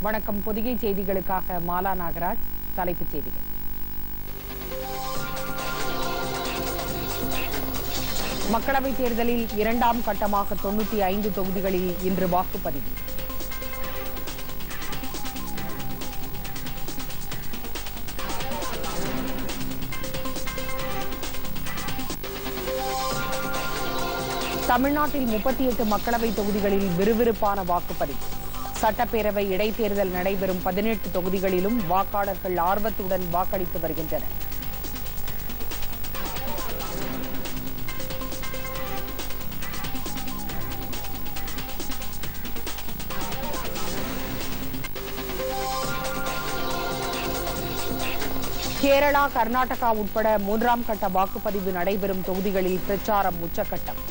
வணக்கம். பொதிகை செய்திகளுக்காக மாலா நாகராஜ். தலைப்புச் செய்திகள். மக்களவைத் தேர்தலில் இரண்டாம் கட்டமாக 95 தொகுதிகளில் இன்று வாக்குப்பதிவு. தமிழ்நாட்டில் 38 மக்களவைத் தொகுதிகளில் விறுவிறுப்பான வாக்குப்பதிவு. சட்டப்பேரவை இடைத்தேர்தல் நடைபெறும் 18 தொகுதிகளிலும் வாக்காளர்கள் ஆர்வத்துடன் வாக்களித்து வருகின்றனர். கேரளா, கர்நாடகா உட்பட 3ஆம் கட்ட வாக்குப்பதிவு நடைபெறும் தொகுதிகளில் பிரச்சாரம் உச்சக்கட்டம்.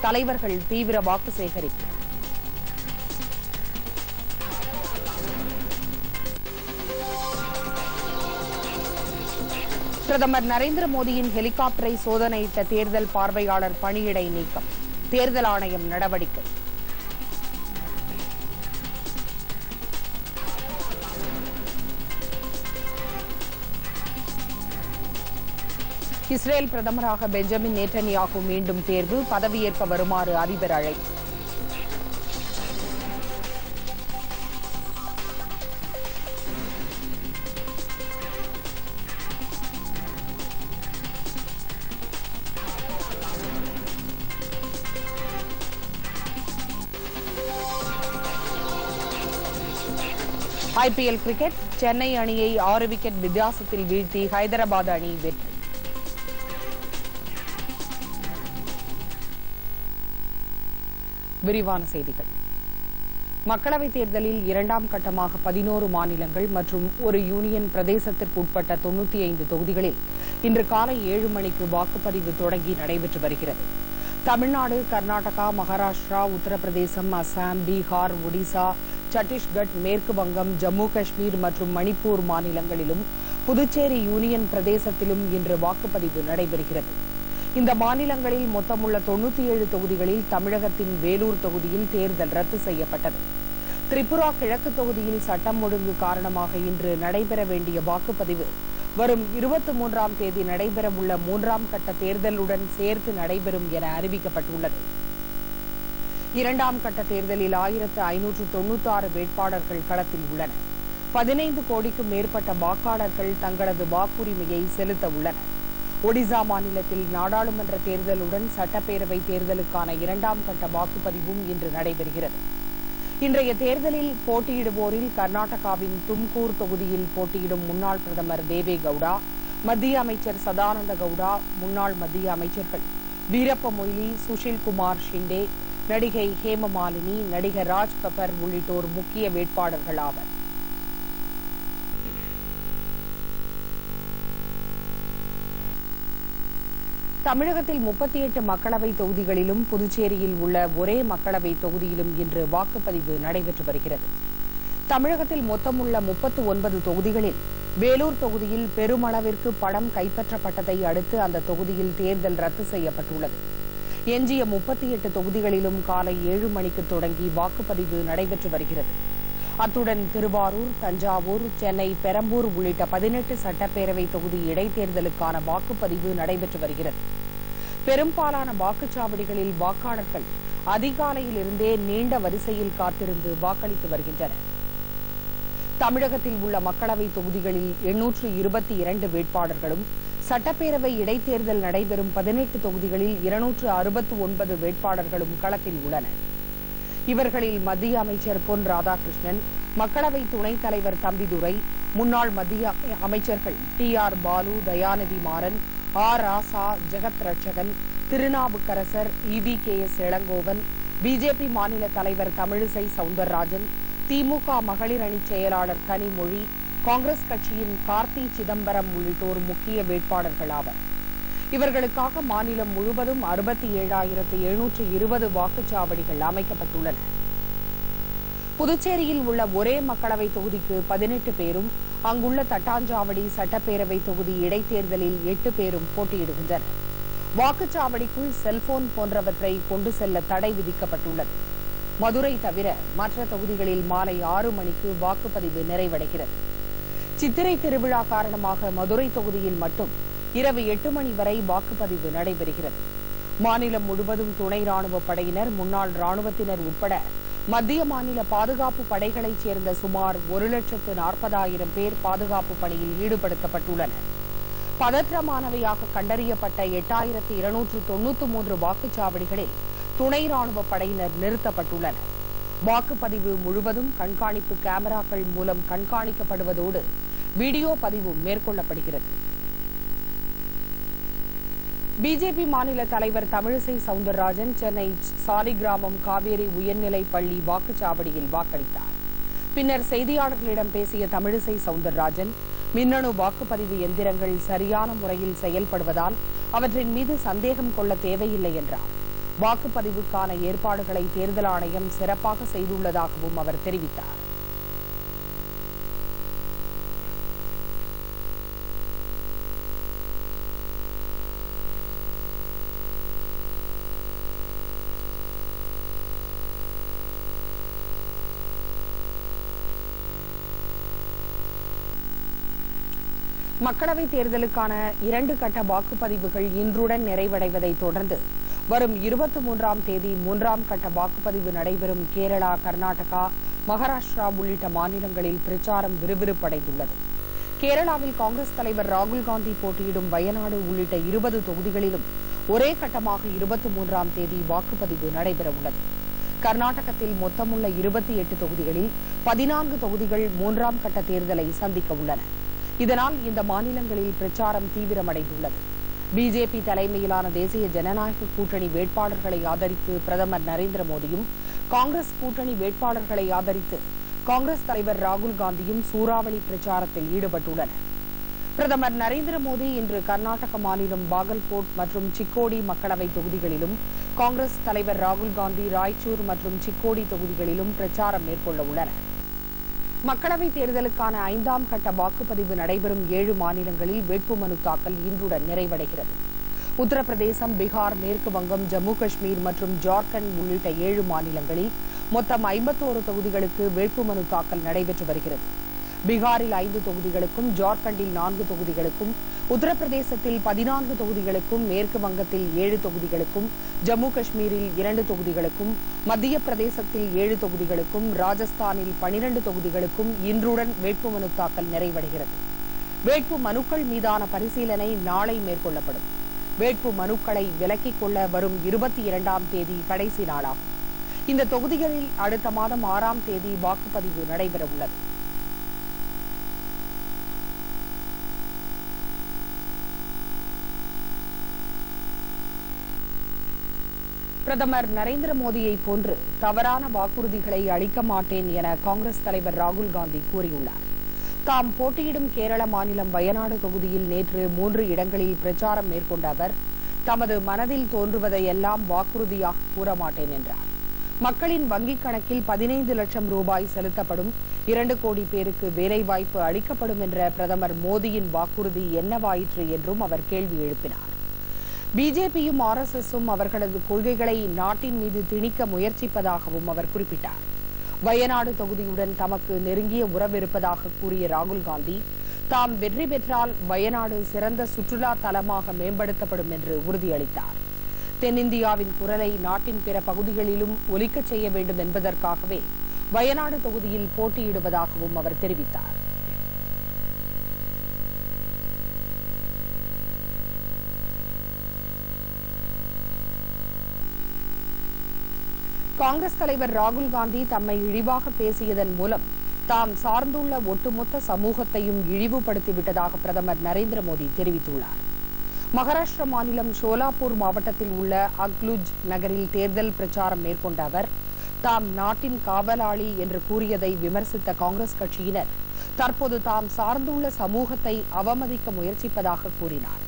தலைவர்கள் தீவிர வாக்கு சேகரிப்பு. பிரதமர் நரேந்திர மோடியின் ஹெலிகாப்டரை சோதனையிட்ட தேர்தல் பார்வையாளர் பணியிடை நீக்கம். தேர்தல் ஆணையம் நடவடிக்கை. இஸ்ரேல் பிரதமராக பெஞ்சமின் நேட்டன்யாகு மீண்டும் தேர்வு. பதவியேற்க வருமாறு அதிபர் அழைப்பு. IPL cricket. சென்னை அணியை 6 விக்கெட் வித்தியாசத்தில் வீழ்த்தி ஹைதராபாத் அணி வெற்றி. விரிவான செய்திகள். மக்களவைத் தேர்தலில் இரண்டாம் கட்டமாக 11 மாநிலங்கள் மற்றும் ஒரு யூனியன் பிரதேசத்திற்கு உட்பட்ட 95 தொகுதிகளில் இன்று காலை 7 மணிக்கு வாக்குப்பதிவு தொடங்கி நடைபெற்று வருகிறது. தமிழ்நாடு, கர்நாடகா, மகாராஷ்டிரா, உத்தரப்பிரதேசம், அசாம், பீகார், ஒடிசா, சத்தீஸ்கட், மேற்கு வங்கம், ஜம்மு காஷ்மீர் மற்றும் மணிப்பூர் மாநிலங்களிலும் புதுச்சேரி யூனியன் பிரதேசத்திலும் இன்று வாக்குப்பதிவு நடைபெறுகிறது. இந்த மாநிலங்களில் மொத்தமுள்ள 97 தொகுதிகளில் தமிழகத்தின் வேலூர் தொகுதியில் தேர்தல் ரத்து செய்யப்பட்டது. திரிபுரா கிழக்கு தொகுதியில் சட்டம் ஒழுங்கு காரணமாக இன்று நடைபெற வேண்டிய வாக்குப்பதிவு வரும் 23ஆம் தேதி நடைபெறவுள்ள 3ஆம் கட்ட தேர்தலுடன் சேர்த்து நடைபெறும் என அறிவிக்கப்பட்டுள்ளது. 2ஆம் கட்ட தேர்தலில் 1596 வேட்பாளர்கள் களத்தில் உள்ளனர். 15 கோடிக்கும் மேற்பட்ட வாக்காளர்கள் தங்களது வாக்குரிமையை செலுத்த உள்ளனர். ஒடிசா மாநிலத்தில் நாடாளுமன்ற தேர்தலுடன் சட்டப்பேரவை தேர்தலுக்கான 2ஆம் கட்ட வாக்குப்பதிவும் இன்று நடைபெறுகிறது. இன்றைய தேர்தலில் போட்டியிடுவோரில் கர்நாடகாவின் தும்கூர் தொகுதியில் போட்டியிடும் முன்னாள் பிரதமர் தேவே கவுடா, மத்திய அமைச்சர் சதானந்த கவுடா, முன்னாள் மத்திய அமைச்சர்கள் வீரப்ப மொய்லி, சுஷில்குமார் ஷிண்டே, நடிகை ஹேமமாலினி, நடிகர் ராஜ் பப்பர் உள்ளிட்டோர் முக்கிய வேட்பாளர்கள் ஆவர். தமிழகத்தில் 38 மக்களவைத் தொகுதிகளிலும் புதுச்சேரியில் உள்ள ஒரே மக்களவைத் தொகுதியிலும் இன்று வாக்குப்பதிவு நடைபெற்று வருகிறது. தமிழகத்தில் மொத்தமுள்ள 39 தொகுதிகளில் வேலூர் தொகுதியில் பெருமளவிற்கு பணம் கைப்பற்றப்பட்டதை அடுத்து அந்த தொகுதியில் தேர்தல் ரத்து செய்யப்பட்டுள்ளது. எஞ்சிய 38 தொகுதிகளிலும் காலை 7 மணிக்கு தொடங்கி வாக்குப்பதிவு நடைபெற்று வருகிறது. அத்துடன் திருவாரூர், தஞ்சாவூர், சென்னை, பெரம்பூர் உள்ளிட்ட 18 சட்டப்பேரவை தொகுதி இடைத்தேர்தலுக்கான வாக்குப்பதிவு நடைபெற்று வருகிறது. பெரும்பாலான வாக்குச்சாவடிகளில் வாக்காளர்கள் அதிகாலையிலிருந்தே நீண்ட வரிசையில் காத்திருந்து வாக்களித்து வருகின்றனர். தமிழகத்தில் உள்ள மக்களவைத் தொகுதிகளில் 822 வேட்பாளர்களும், சட்டப்பேரவை இடைத்தேர்தல் நடைபெறும் 18 தொகுதிகளில் 269 வேட்பாளர்களும் களத்தில் உள்ளனர். இவர்களில் மத்திய அமைச்சர் பொன் ராதாகிருஷ்ணன், மக்களவை துணைத் தலைவர் தம்பிதுரை, முன்னாள் மத்திய அமைச்சர்கள் TR பாலு, தயாநிதி மாறன், ஆர் ராசா, ஜெகத் ரட்சகன், திருநாவுக்கரசர், EVKS இளங்கோவன், பிஜேபி மாநில தலைவர் தமிழிசை சவுந்தரராஜன், திமுக மகளிர் அணி செயலாளர் கனிமொழி, காங்கிரஸ் கட்சியின் கார்த்தி சிதம்பரம் உள்ளிட்டோர் முக்கிய வேட்பாளர்கள் ஆவர். இவர்களுக்காக மாநிலம் முழுவதும் 67,720 வாக்குச்சாவடிகள் அமைக்கப்பட்டுள்ளன. புதுச்சேரியில் உள்ள ஒரே மக்களவைத் தொகுதிக்கு 18 பேரும், அங்குள்ள தட்டாஞ்சாவடி சட்டப்பேரவை தொகுதி இடைத்தேர்தலில் 8 பேரும் போட்டியிடுகின்றனர். வாக்குச்சாவடிக்குள் செல்போன் போன்றவற்றை கொண்டு செல்ல தடை விதிக்கப்பட்டுள்ளது. மதுரை தவிர மற்ற தொகுதிகளில் மாலை 6 மணிக்கு வாக்குப்பதிவு நிறைவடைகிறது. சித்திரை திருவிழா காரணமாக மதுரை தொகுதியில் மட்டும் இரவு 8 மணி வரை வாக்குப்பதிவு நடைபெறுகிறது. மாநிலம் முழுவதும் துணை ராணுவ படையினர், முன்னாள் ராணுவத்தினர் உட்பட மத்திய மாநில பாதுகாப்பு படைகளைச் சேர்ந்த சுமார் 1,40,000 பேர் பாதுகாப்பு பணியில் ஈடுபடுத்தப்பட்டுள்ளனர். பதற்றமானவையாக கண்டறியப்பட்ட 8,293 வாக்குச்சாவடிகளில் துணை ராணுவ படையினர் நிறுத்தப்பட்டுள்ளனர். வாக்குப்பதிவு முழுவதும் கண்காணிப்பு கேமராக்கள் மூலம் கண்காணிக்கப்படுவதோடு வீடியோ பதிவும் மேற்கொள்ளப்படுகிறது. பிஜேபி மாநில தலைவர் தமிழிசை சவுந்தரராஜன் சென்னை சாலிகிராமம் காவேரி உயர்நிலைப் பள்ளி வாக்குச்சாவடியில் வாக்களித்தார். பின்னர் செய்தியாளர்களிடம் பேசிய தமிழிசை சவுந்தரராஜன், மின்னணு வாக்குப்பதிவு எந்திரங்கள் சரியான முறையில் செயல்படுவதால் அவற்றின் மீது சந்தேகம் கொள்ள தேவையில்லை என்றார். வாக்குப்பதிவுக்கான ஏற்பாடுகளை தேர்தல் ஆணையம் சிறப்பாக செய்துள்ளதாகவும் அவர் தெரிவித்தார். மக்களவைத் தேர்தலுக்கான 2 கட்ட வாக்குப்பதிவுகள் இன்றுடன் நிறைவடைவதைத் தொடர்ந்து வரும் 23ஆம் தேதி 3ஆம் கட்ட வாக்குப்பதிவு நடைபெறும் கேரளா, கர்நாடகா, மகாராஷ்டிரா உள்ளிட்ட மாநிலங்களில் பிரச்சாரம் விறுவிறுப்படைந்துள்ளது. கேரளாவில் காங்கிரஸ் தலைவர் ராகுல் காந்தி போட்டியிடும் வயநாடு உள்ளிட்ட 20 தொகுதிகளிலும் ஒரே கட்டமாக 23ஆம் தேதி வாக்குப்பதிவு நடைபெறவுள்ளது. கர்நாடகத்தில் மொத்தமுள்ள 28 தொகுதிகளில் 14 தொகுதிகள் 3ஆம் கட்ட தேர்தலை சந்திக்க உள்ளன. இதனால் இந்த மாநிலங்களில் பிரச்சாரம் தீவிரமடைந்துள்ளது. பிஜேபி தலைமையிலான தேசிய ஜனநாயக கூட்டணி வேட்பாளர்களை ஆதரித்து பிரதமர் நரேந்திர மோடியும், காங்கிரஸ் கூட்டணி வேட்பாளர்களை ஆதரித்து காங்கிரஸ் தலைவர் ராகுல் காந்தியும் சூறாவளி பிரச்சாரத்தில் ஈடுபட்டுள்ளனர். பிரதமர் நரேந்திர மோடி இன்று கர்நாடக மாநிலம் பாகல்கோட் மற்றும் சிக்கோடி மக்களவைத் தொகுதிகளிலும், காங்கிரஸ் தலைவர் ராகுல் காந்தி ராய்ச்சூர் மற்றும் சிக்கோடி தொகுதிகளிலும் பிரச்சாரம் மேற்கொள்ள உள்ளனர். மக்களவைத் தேர்தலுக்கான 5ஆம் கட்ட வாக்குப்பதிவு நடைபெறும் 7 மாநிலங்களில் வேட்புமனு தாக்கல் இன்றுடன் நிறைவடைகிறது. உத்தரப்பிரதேசம், பீகார், மேற்கு வங்கம், ஜம்மு காஷ்மீர் மற்றும் ஜார்க்கண்ட் உள்ளிட்ட 7 மாநிலங்களில் மொத்தம் 51 தொகுதிகளுக்கு வேட்புமனு தாக்கல் நடைபெற்று வருகிறது. பீகாரில் 5 தொகுதிகளுக்கும், ஜார்க்கண்டில் 4 தொகுதிகளுக்கும், உத்தரப்பிரதேசத்தில் 14 தொகுதிகளுக்கும், மேற்கு வங்கத்தில் 7 தொகுதிகளுக்கும், ஜம்மு காஷ்மீரில் 2 தொகுதிகளுக்கும், மத்திய பிரதேசத்தில் 7 தொகுதிகளுக்கும், ராஜஸ்தானில் 12 தொகுதிகளுக்கும் இன்றுடன் வேட்புமனு தாக்கல் நிறைவடைகிறது. வேட்பு மனுக்கள் மீதான பரிசீலனை நாளை மேற்கொள்ளப்படும். வேட்பு மனுக்களை விலக்கிக் கொள்ள வரும் 22ஆம் தேதி கடைசி நாளாகும். இந்த தொகுதிகளில் அடுத்த மாதம் 6ஆம் தேதி வாக்குப்பதிவு நடைபெறவுள்ளது. பிரதமர் நரேந்திர மோடியை போன்று தவறான வாக்குறுதிகளை அளிக்க மாட்டேன் என காங்கிரஸ் தலைவர் ராகுல் காந்தி கூறியுள்ளார். தாம் போட்டியிடும் கேரள மாநிலம் வயநாடு தொகுதியில் நேற்று 3 இடங்களில் பிரச்சாரம் மேற்கொண்ட அவர், தமது மனதில் தோன்றுவதையெல்லாம் வாக்குறுதியாக கூற மாட்டேன் என்றார். மக்களின் வங்கிக் கணக்கில் 15 லட்சம் ரூபாய் செலுத்தப்படும், 2 கோடி பேருக்கு வேலைவாய்ப்பு அளிக்கப்படும் என்ற பிரதமர் மோடியின் வாக்குறுதி என்னவாயிற்று என்றும் அவர் கேள்வி எழுப்பினார். பிஜேபியும் RSSம் அவர்களது கொள்கைகளை நாட்டின் மீது திணிக்க முயற்சிப்பதாகவும் அவர் குறிப்பிட்டார். வயநாடு தொகுதியுடன் தமக்கு நெருங்கிய உறவு இருப்பதாக கூறிய ராகுல் காந்தி, தாம் வெற்றி பெற்றால் வயநாடு சிறந்த சுற்றுலா தலமாக மேம்படுத்தப்படும் என்று உறுதியளித்தார். தென்னிந்தியாவின் குரலை நாட்டின் பிற பகுதிகளிலும் ஒலிக்கச் செய்ய வேண்டும் என்பதற்காகவே வயநாடு தொகுதியில் போட்டியிடுவதாகவும் அவர் தெரிவித்தார். காங்கிரஸ் தலைவர் ராகுல் காந்தி தம்மை இழிவாக பேசியதன் மூலம் தாம் சார்ந்துள்ள ஒட்டுமொத்த சமூகத்தையும் இழிவுபடுத்திவிட்டதாக பிரதமர் நரேந்திர மோடி தெரிவித்துள்ளார். மகாராஷ்டிரா மாநிலம் ஷோலாப்பூர் மாவட்டத்தில் உள்ள அக்லுஜ் நகரில் தேர்தல் பிரச்சாரம் மேற்கொண்ட அவர், தாம் நாட்டின் காவலாளி என்று கூறியதை விமர்சித்த காங்கிரஸ் கட்சியினர் தற்போது தாம் சார்ந்துள்ள சமூகத்தை அவமதிக்க முயற்சிப்பதாக கூறினார்.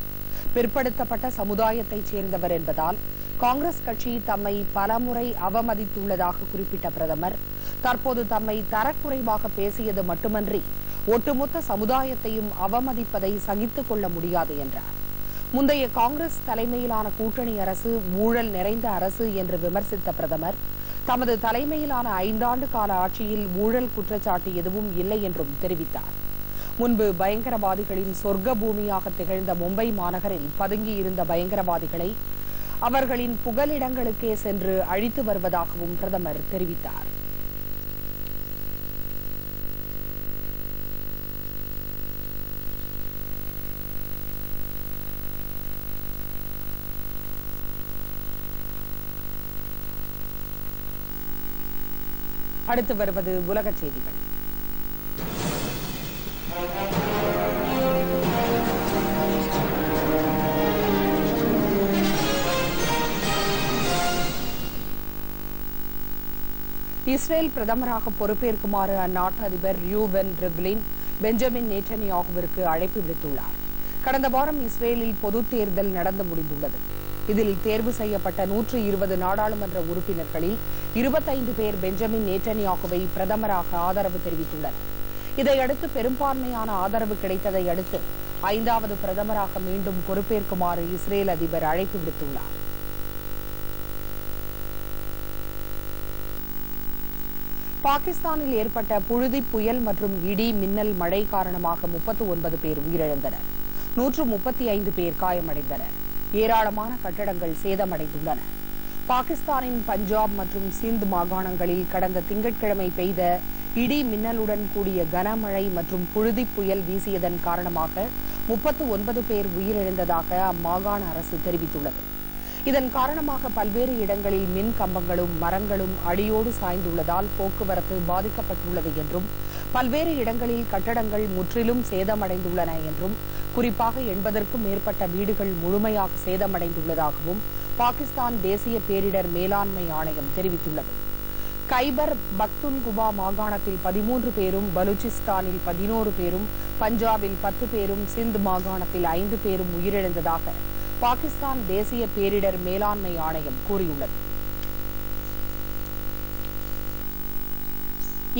பிற்படுத்தப்பட்ட சமுதாயத்தைச் சேர்ந்தவர் என்பதால் காங்கிரஸ் கட்சி தம்மை பலமுறை அவமதித்துள்ளதாக குறிப்பிட்ட பிரதமர், தற்போது தம்மை தரக்குறைவாக பேசியது மட்டுமன்றி ஒட்டுமொத்த சமுதாயத்தையும் அவமதிப்பதை சகித்துக் கொள்ள முடியாது என்றார். முந்தைய காங்கிரஸ் தலைமையிலான கூட்டணி அரசு ஊழல் நிறைந்த அரசு என்று விமர்சித்த பிரதமர், தமது தலைமையிலான 5 ஆண்டு கால ஆட்சியில் ஊழல் குற்றச்சாட்டு எதுவும் இல்லை என்றும் தெரிவித்தார். முன்பு பயங்கரவாதிகளின் சொர்க்க பூமியாக திகழ்ந்த மும்பை மாநகரில் பதுங்கியிருந்த பயங்கரவாதிகளை அவர்களின் புகலிடங்களுக்கே சென்று அழித்து வருவதாகவும் பிரதமர் தெரிவித்தார். அடுத்து வருவது உலகச் செய்திகள். இஸ்ரேல் பிரதமராக பொறுப்பேற்குமாறு அந்நாட்டு அதிபர் ரியூவென் ரிவ்லின் பெஞ்சமின் நேட்டன்யாகுவிற்கு அழைப்பு விடுத்துள்ளார். கடந்த வாரம் இஸ்ரேலில் பொதுத் தேர்தல் நடந்து முடிந்துள்ளது. இதில் தேர்வு செய்யப்பட்ட 120 நாடாளுமன்ற உறுப்பினர்களில் 25 பேர் பெஞ்சமின் நேட்டன்யாகுவை பிரதமராக ஆதரவு தெரிவித்துள்ளனர். இதையடுத்து பெரும்பான்மையான ஆதரவு கிடைத்ததை அடுத்து 5வது பிரதமராக மீண்டும் பொறுப்பேற்குமாறு இஸ்ரேல் அதிபர் அழைப்பு விடுத்துள்ளார். பாகிஸ்தானில் ஏற்பட்ட புழுதி புயல் மற்றும் இடி மின்னல் மழை காரணமாக 39 பேர் உயிரிழந்தனர். 135 பேர் காயமடைந்தனர். ஏராளமான கட்டடங்கள் சேதமடைந்துள்ளன. பாகிஸ்தானின் பஞ்சாப் மற்றும் சிந்த் மாகாணங்களில் கடந்த திங்கட்கிழமை பெய்த இடி மின்னலுடன் கூடிய கனமழை மற்றும் புழுதி புயல் வீசியதன் காரணமாக 39 பேர் உயிரிழந்ததாக அம்மாகாண அரசு தெரிவித்துள்ளது. இதன் காரணமாக பல்வேறு இடங்களில் மின் கம்பங்களும் மரங்களும் அடியோடு சாய்ந்துள்ளதால் போக்குவரத்து பாதிக்கப்பட்டுள்ளது என்றும் பல்வேறு இடங்களில் கட்டடங்கள் முற்றிலும் சேதமடைந்துள்ளன என்றும் குறிப்பாக 80க்கும் மேற்பட்ட வீடுகள் முழுமையாக சேதமடைந்துள்ளதாகவும் பாகிஸ்தான் தேசிய பேரிடர் மேலாண்மை ஆணையம் தெரிவித்துள்ளது. கைபர் பக்துன்குவா மாகாணத்தில் 13 பேரும், பலூச்சிஸ்தானில் 11 பேரும், பஞ்சாபில் 10 பேரும், சிந்த் மாகாணத்தில் 5 பேரும் உயிரிழந்ததாக பாகிஸ்தான் தேசிய பேரிடர் மேலாண்மை ஆணையம் கூறியுள்ளது.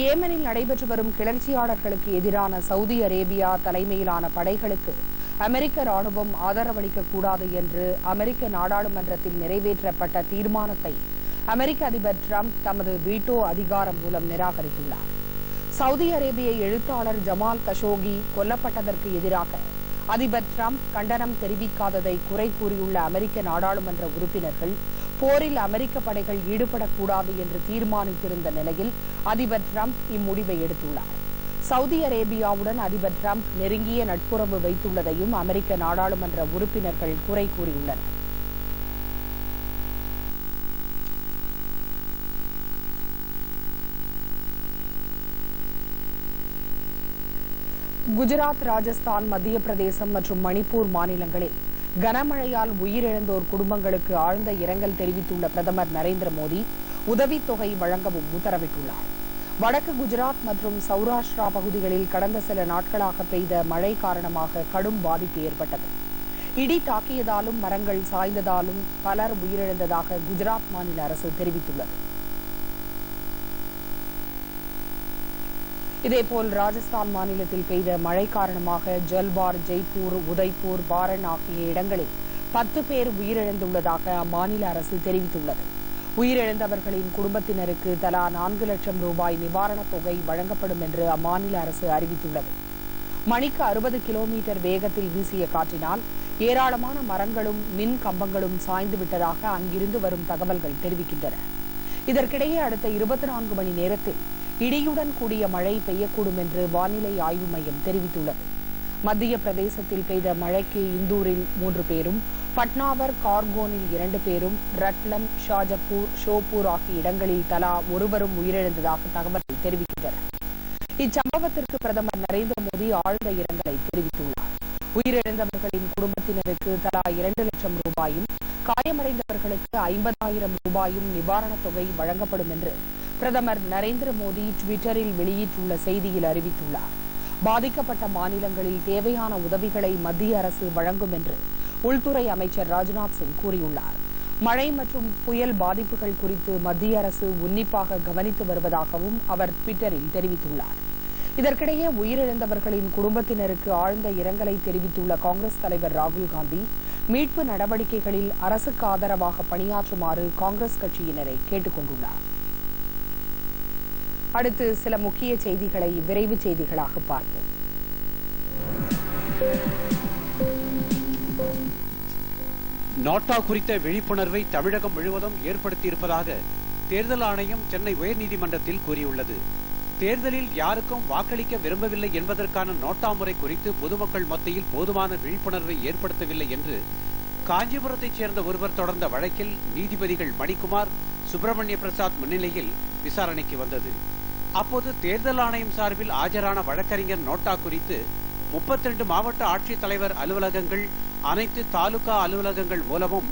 ஏமனில் நடைபெற்று வரும் கிளர்ச்சியாளர்களுக்கு எதிரான சவுதி அரேபியா தலைமையிலான படைகளுக்கு அமெரிக்க ராணுவம் ஆதரவளிக்கக்கூடாது என்று அமெரிக்க நாடாளுமன்றத்தில் நிறைவேற்றப்பட்ட தீர்மானத்தை அமெரிக்க அதிபர் டிரம்ப் தமது வீட்டோ அதிகாரம் மூலம் நிராகரித்துள்ளார். சவுதி அரேபிய எழுத்தாளர் ஜமால் கஷோகி கொல்லப்பட்டதற்கு எதிராக அதிபர் டிரம்ப் கண்டனம் தெரிவிக்காததை குறை கூறியுள்ள அமெரிக்க நாடாளுமன்ற உறுப்பினர்கள் போரில் அமெரிக்க படைகள் ஈடுபடக்கூடாது என்று தீர்மானித்திருந்த நிலையில் அதிபர் டிரம்ப் இம்முடிவை எடுத்துள்ளார். சவுதி அரேபியாவுடன் அதிபர் டிரம்ப் நெருங்கிய நட்புறவு வைத்துள்ளதையும் அமெரிக்க நாடாளுமன்ற உறுப்பினர்கள் குறை கூறியுள்ளனர். குஜராத், ராஜஸ்தான், மத்திய பிரதேசம் மற்றும் மணிப்பூர் மாநிலங்களில் கனமழையால் உயிரிழந்தோர் குடும்பங்களுக்கு ஆழ்ந்த இரங்கல் தெரிவித்துள்ள பிரதமர் நரேந்திர மோடி உதவித்தொகை வழங்கவும் உத்தரவிட்டுள்ளார். வடக்கு குஜராத் மற்றும் சௌராஷ்டிரா பகுதிகளில் கடந்த சில நாட்களாக பெய்த மழை காரணமாக கடும் பாதிப்பு ஏற்பட்டது. இடி தாக்கியதாலும் மரங்கள் சாய்ந்ததாலும் பலர் உயிரிழந்ததாக குஜராத் மாநில அரசு தெரிவித்துள்ளது. இதேபோல் ராஜஸ்தான் மாநிலத்தில் பெய்த மழை காரணமாக ஜல்வார், ஜெய்ப்பூர், உதய்பூர், பாரன் ஆகிய இடங்களில் 10 பேர் உயிரிழந்துள்ளதாக அம்மாநில அரசு தெரிவித்துள்ளது. உயிரிழந்தவர்களின் குடும்பத்தினருக்கு தலா 4 லட்சம் ரூபாய் நிவாரணத் தொகை வழங்கப்படும் என்று அம்மாநில அரசு அறிவித்துள்ளது. மணிக்கு 60 கிலோமீட்டர் வேகத்தில் வீசிய காற்றினால் ஏராளமான மரங்களும் மின் கம்பங்களும் சாய்ந்துவிட்டதாக அங்கிருந்து வரும் தகவல்கள் தெரிவிக்கின்றன. இதற்கிடையே அடுத்த 24 மணி நேரத்தில் இடியுடன் கூடிய மழை பெய்யக்கூடும் என்று வானிலை ஆய்வு மையம் தெரிவித்துள்ளது. மத்திய பிரதேசத்தில் பெய்த மழைக்கு இந்தூரில் 3 பேரும், பட்னாவர், கார்கோனில் 2 பேரும், ரட்லம், ஷாஜப்பூர், ஷோப்பூர் ஆகிய இடங்களில் தலா ஒருவரும் உயிரிழந்ததாக தகவல்கள் தெரிவிக்கின்றன. இச்சம்பவத்திற்கு பிரதமர் நரேந்திர மோடி ஆழ்ந்த இரங்கலை தெரிவித்துள்ளார். உயிரிழந்தவர்களின் குடும்பத்தினருக்கு தலா 2 லட்சம் ரூபாயும், காயமடைந்தவர்களுக்கு 50,000 ரூபாயும் நிவாரணத் தொகை வழங்கப்படும் என்று பிரதமர் நரேந்திர மோடி டுவிட்டரில் வெளியிட்டுள்ள செய்தியில் அறிவித்துள்ளார். பாதிக்கப்பட்ட மாநிலங்களில் தேவையான உதவிகளை மத்திய அரசு வழங்கும் என்று உள்துறை அமைச்சர் ராஜ்நாத் சிங் கூறியுள்ளார். மழை மற்றும் புயல் பாதிப்புகள் குறித்து மத்திய அரசு உன்னிப்பாக கவனித்து வருவதாகவும் அவர் டுவிட்டரில் தெரிவித்துள்ளார். இதற்கிடையே உயிரிழந்தவர்களின் குடும்பத்தினருக்கு ஆழ்ந்த இரங்கலை தெரிவித்துள்ள காங்கிரஸ் தலைவர் ராகுல்காந்தி மீட்பு நடவடிக்கைகளில் அரசுக்கு ஆதரவாக பணியாற்றுமாறு காங்கிரஸ் கட்சியினரை கேட்டுக் கொண்டுள்ளார். அடுத்து சில முக்கிய செய்திகளை விரைவு செய்திகளாக பார்ப்போம். நோட்டா குறித்த விழிப்புணர்வை தமிழகம் முழுவதும் ஏற்படுத்தியிருப்பதாக தேர்தல் ஆணையம் சென்னை உயர்நீதிமன்றத்தில் கூறியுள்ளது. தேர்தலில் யாருக்கும் வாக்களிக்க விரும்பவில்லை என்பதற்கான நோட்டா முறை குறித்து பொதுமக்கள் மத்தியில் போதுமான விழிப்புணர்வை ஏற்படுத்தவில்லை என்று காஞ்சிபுரத்தைச் சேர்ந்த ஒருவர் தொடர்ந்த வழக்கில் நீதிபதிகள் மணிக்குமார், சுப்பிரமணிய பிரசாத் முன்னிலையில் விசாரணைக்கு வந்தது. அப்போது தேர்தல் ஆணையம் சார்பில் ஆஜரான வழக்கறிஞர் நோட்டா குறித்து 32 மாவட்ட ஆட்சித்தலைவர் அலுவலகங்கள், அனைத்து தாலுகா அலுவலகங்கள் மூலமும்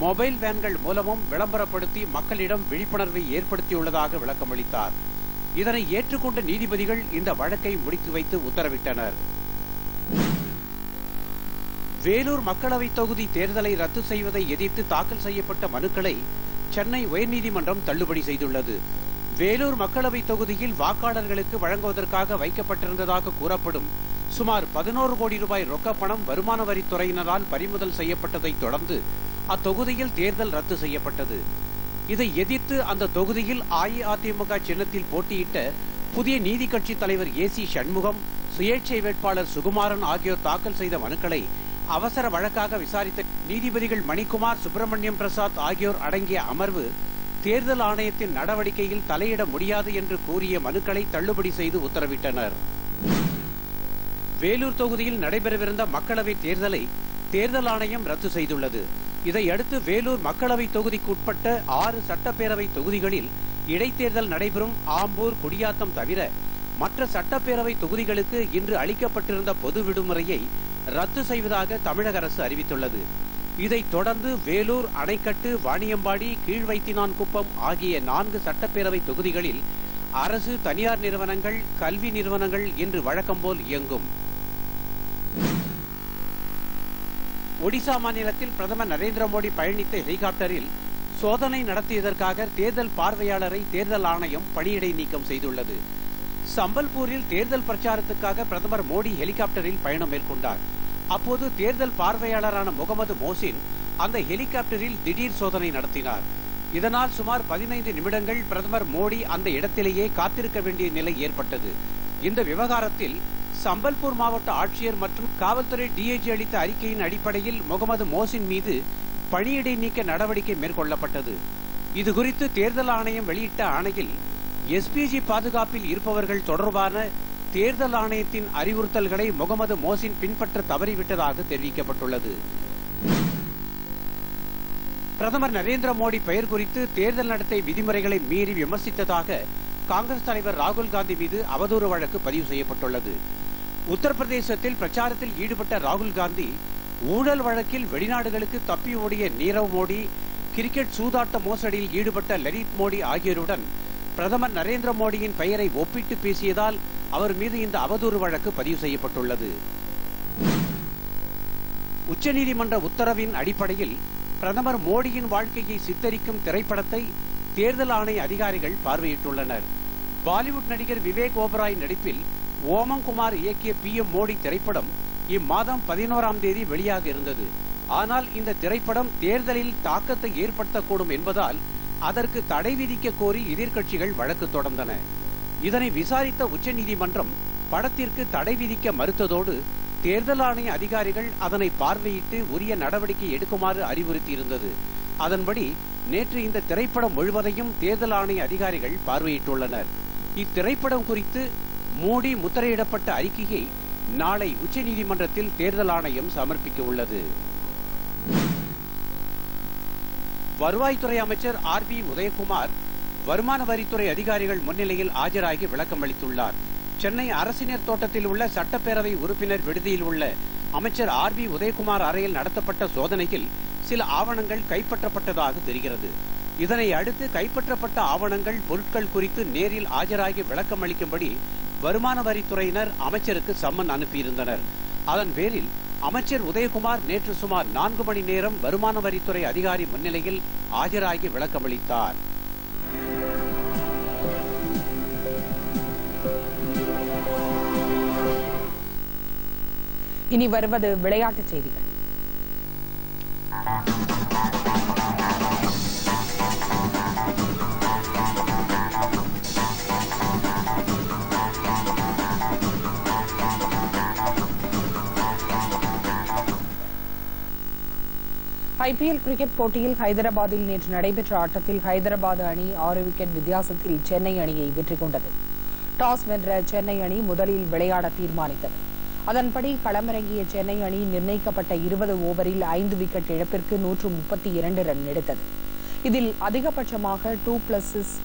மொபைல் வேன்கள் மூலமும் விளம்பரப்படுத்தி மக்களிடம் விழிப்புணர்வை ஏற்படுத்தியுள்ளதாக விளக்கமளித்தார். இதனை ஏற்றுக்கொண்ட நீதிபதிகள் இந்த வழக்கை முடித்து வைத்து உத்தரவிட்டனர். வேலூர் மக்களவைத் தொகுதி தேர்தலை ரத்து செய்வதை எதிர்த்து தாக்கல் செய்யப்பட்ட மனுக்களை சென்னை உயர்நீதிமன்றம் தள்ளுபடி செய்துள்ளது. வேலூர் மக்களவைத் தொகுதியில் வாக்காளர்களுக்கு வழங்குவதற்காக வைக்கப்பட்டிருந்ததாக கூறப்படும் சுமார் 11 கோடி ரூபாய் ரொக்கப் பணம் வருமான வரித்துறையினரால் பறிமுதல் செய்யப்பட்டதை தொடர்ந்து அத்தொகுதியில் தேர்தல் ரத்து செய்யப்பட்டது. இதை எதிர்த்து அந்த தொகுதியில் அஇஅதிமுக சின்னத்தில் போட்டியிட்ட புதிய நீதி கட்சி தலைவர் ஏசி சண்முகம், சுயேட்சை வேட்பாளர் சுகுமாரன் ஆகியோர் தாக்கல் செய்த மனுக்களை அவசர வழக்காக விசாரித்த நீதிபதிகள் மணிக்குமார், சுப்பிரமணியம் பிரசாத் ஆகியோர் அடங்கிய அமர்வு தேர்தல் ஆணையத்தின் நடவடிக்கையில் தலையிட முடியாது என்று கூறிய மனுக்களை தள்ளுபடி செய்து உத்தரவிட்டனர். வேலூர் தொகுதியில் நடைபெறவிருந்த மக்களவைத் தேர்தலை தேர்தல் ஆணையம் ரத்து செய்துள்ளது. இதையடுத்து வேலூர் மக்களவை தொகுதிக்கு உட்பட்ட 6 சட்டப்பேரவை தொகுதிகளில் இடைத்தேர்தல் நடைபெறும் ஆம்பூர், குடியாத்தம் தவிர மற்ற சட்டப்பேரவை தொகுதிகளுக்கு இன்று அளிக்கப்பட்டிருந்த பொது விடுமுறையை ரத்து செய்வதாக தமிழக அரசு அறிவித்துள்ளது. இதைத் தொடர்ந்து வேலூர், அணைக்கட்டு, வாணியம்பாடி, கீழ்வைத்தினான்குப்பம் ஆகிய 4 சட்டப்பேரவை தொகுதிகளில் அரசு, தனியார் நிறுவனங்கள், கல்வி நிறுவனங்கள் இன்று வழக்கம்போல் இயங்கும். ஒடிசா மாநிலத்தில் பிரதமர் நரேந்திர மோடி பயணித்த ஹெலிகாப்டரில் சோதனை நடத்தியதற்காக தேர்தல் பார்வையாளரை தேர்தல் ஆணையம் பணியிடை நீக்கம் செய்துள்ளது. சம்பல்பூரில் தேர்தல் பிரச்சாரத்துக்காக பிரதமர் மோடி ஹெலிகாப்டரில் பயணம் மேற்கொண்டார். அப்போது தேர்தல் பார்வையாளரான முகமது மோசின் அந்த ஹெலிகாப்டரில் திடீர் சோதனை நடத்தினார். இதனால் சுமார் 15 நிமிடங்கள் பிரதமர் மோடி அந்த இடத்திலேயே காத்திருக்க வேண்டிய நிலை ஏற்பட்டது. இந்த விவகாரத்தில் சம்பல்பூர் மாவட்ட ஆட்சியர் மற்றும் காவல்துறை டிஐஜி அளித்த அறிக்கையின் அடிப்படையில் முகமது மோசின் மீது பணியிடை நீக்க நடவடிக்கை மேற்கொள்ளப்பட்டது. இதுகுறித்து தேர்தல் ஆணையம் வெளியிட்ட ஆணையில் எஸ்பிஜி பாதுகாப்பில் இருப்பவர்கள் தொடர்பான தேர்தல் ஆணையத்தின் அறிவுறுத்தல்களை முகமது மோசின் பின்பற்ற தவறிவிட்டதாக தெரிவிக்கப்பட்டுள்ளது. பிரதமர் நரேந்திர மோடி பெயர் குறித்து தேர்தல் நடத்தை விதிமுறைகளை மீறி விமர்சித்ததாக காங்கிரஸ் தலைவர் ராகுல் காந்தி மீது அவதூறு வழக்கு பதிவு செய்யப்பட்டுள்ளது. உத்தரப்பிரதேசத்தில் பிரச்சாரத்தில் ஈடுபட்ட ராகுல் காந்தி ஊழல் வழக்கில் வெளிநாடுகளுக்கு தப்பி ஓடிய நீரவ் மோடி, கிரிக்கெட் சூதாட்ட மோசடியில் ஈடுபட்ட லலித் மோடி ஆகியோருடன் பிரதமர் நரேந்திர மோடியின் பெயரை ஒப்பிட்டு பேசியதால் அவர் மீது இந்த அவதூறு வழக்கு பதிவு செய்யப்பட்டுள்ளது. உச்சநீதிமன்ற உத்தரவின் அடிப்படையில் பிரதமர் மோடியின் வாழ்க்கையை சித்தரிக்கும் திரைப்படத்தை தேர்தல் ஆணைய அதிகாரிகள் பார்வையிட்டுள்ளனர். பாலிவுட் நடிகர் விவேக் ஓபராய் நடிப்பில் ஓமங்குமார் இயக்கிய PM மோடி திரைப்படம் இம்மாதம் 11ஆம் தேதி வெளியாக இருந்தது. ஆனால் இந்த திரைப்படம் தேர்தலில் தாக்கத்தை ஏற்படுத்தக்கூடும் என்பதால் அதற்கு தடை விதிக்க கோரி எதிர்க்கட்சிகள் வழக்கு தொடர்ந்தன. இதனை விசாரித்த உச்சநீதிமன்றம் படத்திற்கு தடை விதிக்க மறுத்ததோடு தேர்தல் ஆணைய அதிகாரிகள் அதனை பார்வையிட்டு உரிய நடவடிக்கை எடுக்குமாறு அறிவுறுத்தியிருந்தது. அதன்படி நேற்று இந்த திரைப்படம் முழுவதையும் தேர்தல் ஆணைய அதிகாரிகள் பார்வையிட்டுள்ளனர். இத்திரைப்படம் குறித்து மோடி முத்திரையிடப்பட்ட அறிக்கையை நாளை உச்சநீதிமன்றத்தில் தேர்தல் ஆணையம் சமர்ப்பிக்க உள்ளது. வருவாய்த்துறை அமைச்சர் RB உதயகுமார் வருமான வரித்துறை அதிகாரிகள் முன்னிலையில் ஆஜராகி விளக்கம் அளித்துள்ளார். சென்னை அரசினர் தோட்டத்தில் உள்ள சட்டப்பேரவை உறுப்பினர் விடுதியில் உள்ள அமைச்சர் RB உதயகுமார் அறையில் நடத்தப்பட்ட சோதனையில் சில ஆவணங்கள் கைப்பற்றப்பட்டதாக தெரிகிறது. இதனை அடுத்து கைப்பற்றப்பட்ட ஆவணங்கள், பொருட்கள் குறித்து நேரில் ஆஜராகி விளக்கம் அளிக்கும்படி வருமான வரித்துறையினர் அமைச்சருக்கு சம்மன் அனுப்பியிருந்தனர். அதன் பேரில் அமைச்சர் உதயகுமார் நேற்று சுமார் 4 மணி நேரம் வருமான வரித்துறை அதிகாரி முன்னிலையில் ஆஜராகி விளக்கமளித்தார். இனி வருவது விளையாட்டுச் செய்திகள். ஐபிஎல் கிரிக்கெட் போட்டியில் ஹைதராபாத்தில் நேற்று நடைபெற்ற ஆட்டத்தில் ஹைதராபாத் அணி 6 விக்கெட் வித்தியாசத்தில் சென்னை அணியை வெற்றி கொண்டது. டாஸ் வென்ற சென்னை அணி முதலில் விளையாட தீர்மானித்தது. அதன்படி களமிறங்கிய சென்னை அணி நிர்ணயிக்கப்பட்ட 20 ஓவரில் 5 விக்கெட் இழப்பிற்கு 132 ரன் எடுத்தது. இதில் அதிகபட்சமாக 2+6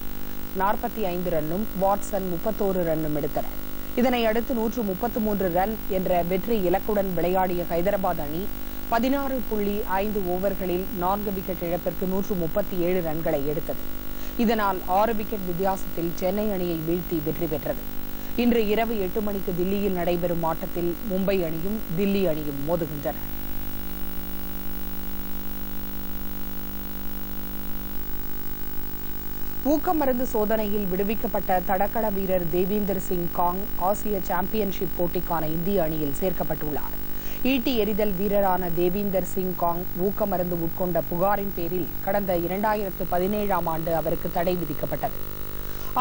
45 ரன்னும் வாட்சன் 31 ரன்னும் எடுத்தனர். இதனை அடுத்து 133 ரன் என்ற வெற்றி இலக்குடன் விளையாடிய ஹைதராபாத் அணி 16.5 ஓவர்களில் 4 விக்கெட் இழப்பிற்கு 137 ரன்களை எடுத்தது. இதனால் 6 விக்கெட் வித்தியாசத்தில் சென்னை அணியை வீழ்த்தி வெற்றி பெற்றது. இன்று இரவு 8 மணிக்கு தில்லியில் நடைபெறும் ஆட்டத்தில் மும்பை அணியும் தில்லி அணியும் மோதுகின்றன. ஊக்கமருந்து சோதனையில் விடுவிக்கப்பட்ட தடகள வீரர் தேவீந்தர் சிங் காங் ஆசிய சாம்பியன்ஷிப் போட்டிக்கான இந்திய அணியில் சேர்க்கப்பட்டுள்ளார். ஈட்டி எறிதல் வீரரான தேவீந்தர் சிங் காங் ஊக்கமருந்து உட்கொண்ட புகாரின் பேரில் கடந்த 2017ஆம் ஆண்டு அவருக்கு தடை விதிக்கப்பட்டது.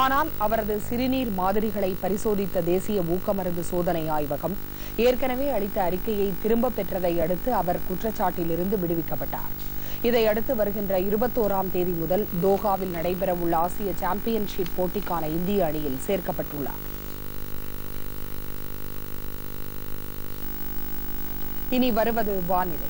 ஆனால் அவரது சிறுநீர் மாதிரிகளை பரிசோதித்த தேசிய ஊக்கமருந்து சோதனை ஆய்வகம் ஏற்கனவே அளித்த அறிக்கையை திரும்பப் பெற்றதை அடுத்து அவர் குற்றச்சாட்டிலிருந்து விடுவிக்கப்பட்டார். இதையடுத்து வருகின்ற 21ஆம் தேதி முதல் தோஹாவில் நடைபெறவுள்ள ஆசிய சாம்பியன்ஷிப் போட்டிக்கான இந்திய அணியில் சேர்க்கப்பட்டுள்ளார். இனி வருவது வானிலை.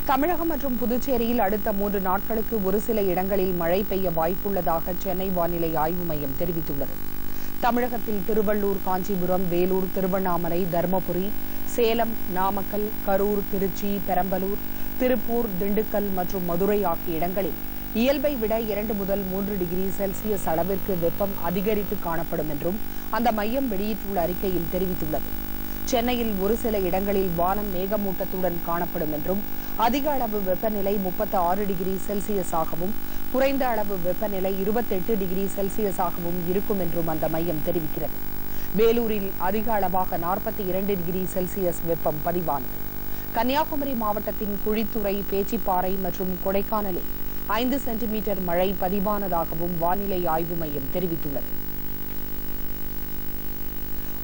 தமிழகம் மற்றும் புதுச்சேரியில் அடுத்த 3 நாட்களுக்கு ஒரு சில இடங்களில் மழை பெய்ய வாய்ப்புள்ளதாக சென்னை வானிலை ஆய்வு மையம் தெரிவித்துள்ளது. தமிழகத்தில் திருவள்ளூர், காஞ்சிபுரம், வேலூர், திருவண்ணாமலை, தருமபுரி, சேலம், நாமக்கல், கரூர், திருச்சி, பெரம்பலூர், திருப்பூர், திண்டுக்கல் மற்றும் மதுரை ஆகிய இடங்களில் இயல்பை விட 2 முதல் 3 டிகிரி செல்சியஸ் அளவிற்கு வெப்பம் அதிகரித்து காணப்படும் என்றும் அந்த மையம் வெளியிட்டுள்ள அறிக்கையில் தெரிவித்துள்ளது. சென்னையில் ஒரு சில இடங்களில் வானம் மேகமூட்டத்துடன் காணப்படும் என்றும் அதிக அளவு வெப்பநிலை 36 டிகிரி செல்சியஸாகவும் குறைந்த அளவு வெப்பநிலை 28 டிகிரி செல்சியஸாகவும் இருக்கும் என்றும் அந்த மையம் தெரிவிக்கிறது. வேலூரில் அதிக அளவாக 42 டிகிரி செல்சியஸ் வெப்பம் பதிவானது. கன்னியாகுமரி மாவட்டத்தின் குழித்துறை, பேச்சிப்பாறை மற்றும் கொடைக்கானலில் 5 சென்டிமீட்டர் மழை பதிவானதாகவும் வானிலை ஆய்வு மையம் தெரிவித்துள்ளது.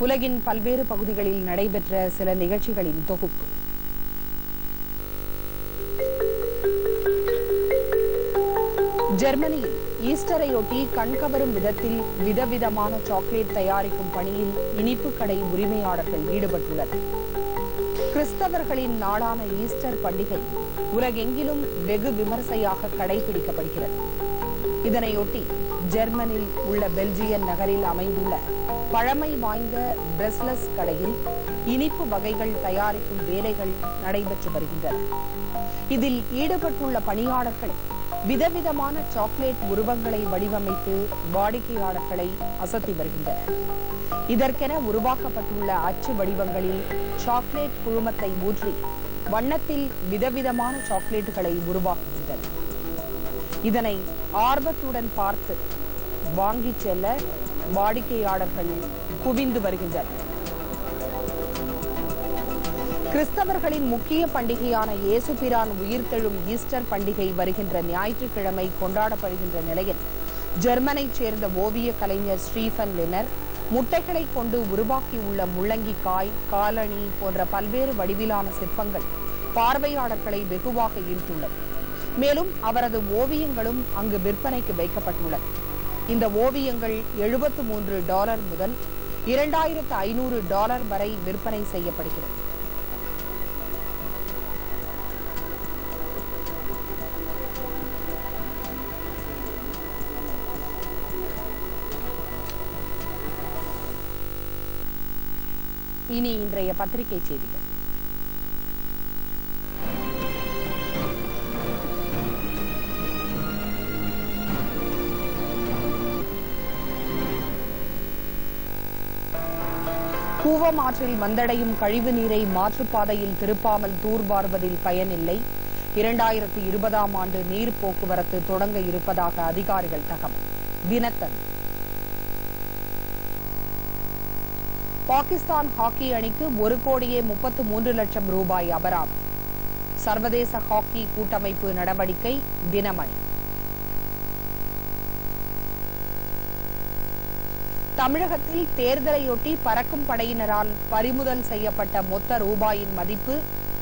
உலகின் பல்வேறு பகுதிகளில் நடைபெற்ற சில நிகழ்ச்சிகளின் தொகுப்பு. ஜெர்மனியில் ஈஸ்டரையொட்டி கண்கவரும் விதத்தில் விதவிதமான சாக்லேட் தயாரிக்கும் பணியில் இனிப்பு கடை உரிமையாளர்கள் ஈடுபட்டுள்ளனர். கிறிஸ்தவர்களின் நாளான ஈஸ்டர் பண்டிகை உலகெங்கிலும் வெகு விமர்சையாக கடைபிடிக்கப்படுகிறது. இதனையொட்டி ஜெர்மனில் உள்ள பெல்ஜியன் நகரில் அமைந்துள்ள பழமை வாய்ந்த பிரெஸ்லஸ் கடையில் இனிப்பு வகைகள் தயாரிக்கும் வேலைகள் நடைபெற்று வருகின்றன. இதில் ஈடுபட்டுள்ள பணியாளர்கள் விதவிதமான சாக்லேட் உருவங்களை வடிவமைத்து வாடிக்கையாளர்களை அசத்தி வருகின்றனர். இதற்கென உருவாக்கப்பட்டுள்ள அச்சு வடிவங்களில் சாக்லேட் குழுமத்தை ஊற்றி வண்ணத்தில் விதவிதமான சாக்லேட்டுகளை உருவாக்குகின்றனர். இதனை ஆர்வத்துடன் பார்த்து வாங்கிச் செல்ல வாடிக்கையாளர்கள் குவிந்து வருகின்றனர். கிறிஸ்தவர்களின் முக்கிய பண்டிகையான இயேசு பிரான் உயிர்த்தெழும் ஈஸ்டர் பண்டிகை வருகின்ற ஞாயிற்றுக்கிழமை கொண்டாடப்படுகின்ற நிலையில் ஜெர்மனைச் சேர்ந்த ஓவிய கலைஞர் ஸ்டீஃபன் லினர் முட்டைகளை கொண்டு உருவாக்கியுள்ள முள்ளங்கி காய், காலணி போன்ற பல்வேறு வடிவிலான சிற்பங்கள் பார்வையாளர்களை வெகுவாக ஈர்த்துள்ளது. மேலும் அவரது ஓவியங்களும் அங்கு விற்பனைக்கு வைக்கப்பட்டுள்ளது. இந்த ஓவியங்கள் $73 முதல் $2500 வரை விற்பனை செய்யப்படுகிறது. இனி இன்றைய பத்திரிகை செய்திகள். கூவம் ஆற்றில் வந்தடையும் கழிவு நீரை மாற்றுப்பாதையில் திருப்பாமல் தூர்வாருவதில் பயனில்லை. 2020ஆம் ஆண்டு நீர் போக்குவரத்து தொடங்க இருப்பதாக அதிகாரிகள் தகவல். தினத்தன். பாகிஸ்தான் ஹாக்கி அணிக்கு 1,33 லட்சம் ரூபாய் அபராதம். சர்வதேச ஹாக்கி கூட்டமைப்பு நடவடிக்கை. தினமணி. தமிழகத்தில் தேர்தலையொட்டி பறக்கும் படையினரால் பறிமுதல் செய்யப்பட்ட மொத்த ரூபாயின் மதிப்பு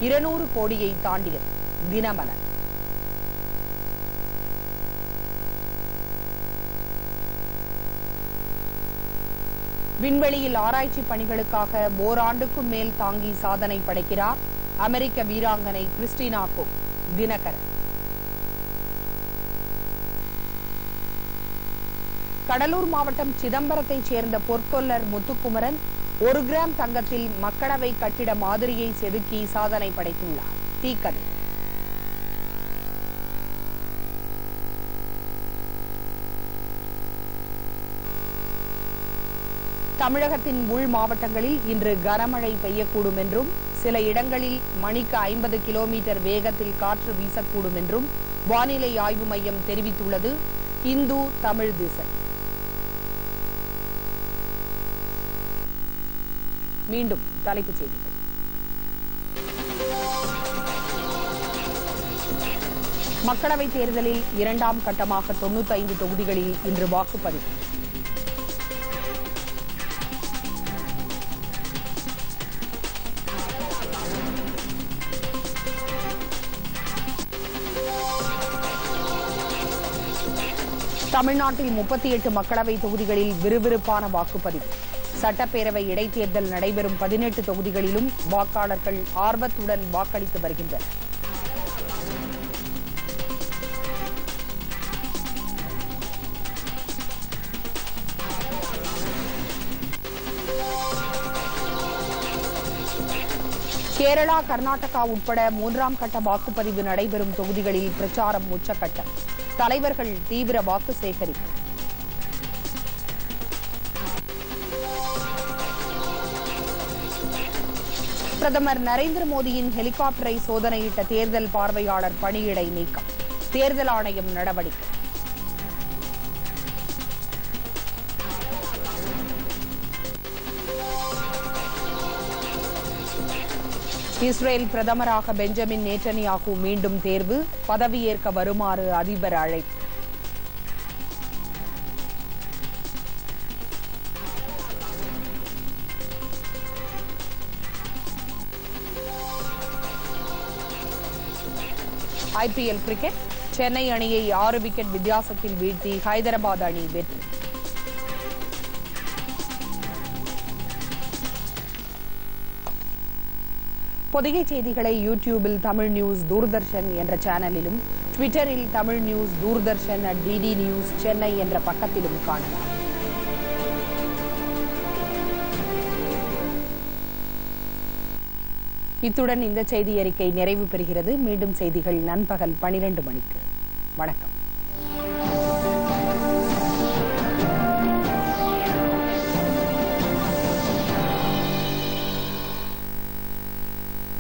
200 கோடியை தாண்டியது. தினமலர். விண்வெளியில் ஆராய்ச்சி பணிகளுக்காக ஓராண்டுக்கும் மேல் தாங்கி சாதனை படைக்கிறார் அமெரிக்க வீராங்கனை கிறிஸ்டினா கோக். தினகரன். கடலூர் மாவட்டம் சிதம்பரத்தைச் சேர்ந்த பொற்கொல்லர் முத்துக்குமரன் 1 கிராம் தங்கத்தில் மக்களவை கட்டிட மாதிரியை செதுக்கி சாதனை படைத்துள்ளார். தீக்கதை. தமிழகத்தின் உள் மாவட்டங்களில் இன்று கனமழை பெய்யக்கூடும் என்றும் சில இடங்களில் மணிக்கு 50 கிலோமீட்டர் வேகத்தில் காற்று வீசக்கூடும் என்றும் வானிலை ஆய்வு மையம் தெரிவித்துள்ளது. இந்து தமிழ் திசை. மீண்டும் தலைப்புச் செய்திகள். மக்களவைத் தேர்தலில் 2ஆம் கட்டமாக 95 தொகுதிகளில் இன்று வாக்குப்பதிவு. தமிழ்நாட்டில் 38 மக்களவைத் தொகுதிகளில் விறுவிறுப்பான வாக்குப்பதிவு. சட்டப்பேரவை இடைத்தேர்தல் நடைபெறும் 18 தொகுதிகளிலும் வாக்காளர்கள் ஆர்வத்துடன் வாக்களித்து வருகின்றனர். கேரளா, கர்நாடகா உட்பட 3ஆம் கட்ட வாக்குப்பதிவு நடைபெறும் தொகுதிகளில் பிரச்சாரம் உச்சக்கட்டம். தலைவர்கள் தீவிர வாக்கு சேகரிப்பு. பிரதமர் நரேந்திர மோடியின் ஹெலிகாப்டரை சோதனையிட்ட தேர்தல் பார்வையாளர் பணியிடை நீக்கம். தேர்தல் ஆணையம் நடவடிக்கை. இஸ்ரேல் பிரதமராக பெஞ்சமின் நேட்டன்யாகு மீண்டும் தேர்வு. பதவியேற்க வருமாறு அதிபர் அழைப்பு. IPL cricket. சென்னை அணியை 6 விக்கெட் வித்தியாசத்தில் வீழ்த்தி ஹைதராபாத் அணி வெற்றி. பொதிகை செய்திகளை யூடியூபில் தமிழ் நியூஸ் தூர்தர்ஷன் என்ற சேனலிலும், ட்விட்டரில் Tamil news Doordarshan @DD news Chennai என்ற பக்கத்திலும் காணலாம். இத்துடன் இந்த செய்தி அறிக்கை நிறைவு பெறுகிறது. மீண்டும் செய்திகள் நண்பகல் 12 மணிக்கு. வணக்கம்.